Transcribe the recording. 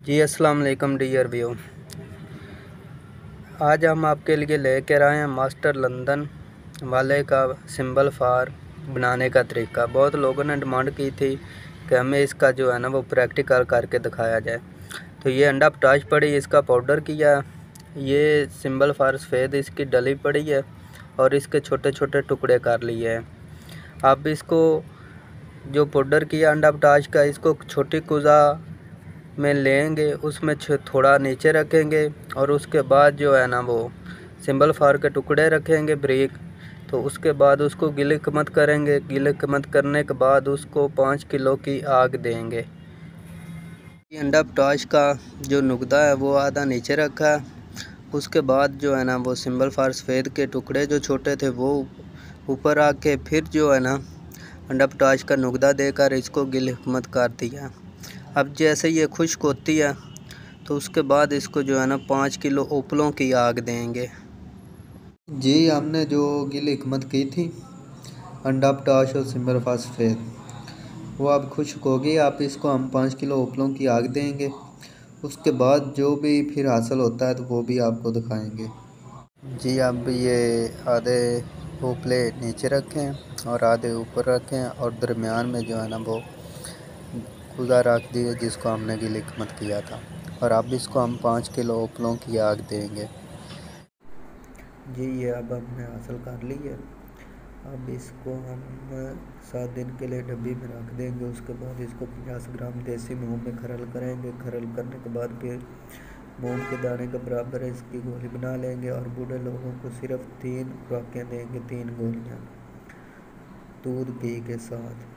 जी अस्सलाम वालेकुम dear view. आज हम आपके लिए लेकर आए हैं मास्टर लंदन वाले का सिंबल फार बनाने का तरीका। बहुत लोगों ने डिमांड की थी कि हमें इसका जो है ना वो प्रैक्टिकल करके दिखाया जाए। तो ये अंडा पोटाश पड़ी, इसका पाउडर किया, ये सिंबल फार सफ़ेद इसकी डली पड़ी है और इसके छोटे छोटे टुकड़े कर लिए हैं। अब इसको जो पाउडर किया अंडा पोटाश का, इसको छोटी कुज़ा में लेंगे, उसमें थोड़ा नीचे रखेंगे और उसके बाद जो है ना वो सिंबल फार के टुकड़े रखेंगे ब्रिक। तो उसके बाद उसको गिलक मत करेंगे। गिलक मत करने के बाद उसको 5 किलो की आग देंगे। अंडा पोटाश का जो नुकदा है वो आधा नीचे रखा है। उसके बाद जो है ना वो सिंबल फार सफ़ेद के टुकड़े जो छोटे थे वो ऊपर आके फिर जो है ना अंडा पोटाश का नुकदा देकर इसको गिलक मत कर दिया। अब जैसे ये खुश्क होती है तो उसके बाद इसको जो है ना 5 किलो उपलों की आग देंगे। जी हमने जो गिल हिकमत की थी अंडा पोटाश और सिंबल फार सफ़ेद वो अब खुश्क होगी। आप इसको हम 5 किलो उपलों की आग देंगे। उसके बाद जो भी फिर हासिल होता है तो वो भी आपको दिखाएंगे। जी अब ये आधे उपले नीचे रखें और आधे ऊपर रखें और दरमियान में जो है ना वो खुदा रख दिए जिसको हमने गिल हिकमत किया था। और अब इसको हम 5 किलो उपलों की आग देंगे। जी ये अब हमने हासिल कर ली है। अब इसको हम 7 दिन के लिए डब्बी में रख देंगे। उसके बाद इसको 50 ग्राम देसी मूंग में खरल करेंगे। खरल करने के बाद फिर मूंग के दाने के बराबर इसकी गोली बना लेंगे और बूढ़े लोगों को सिर्फ 3 खुराकें देंगे, 3 गोलियां दूध पी के साथ।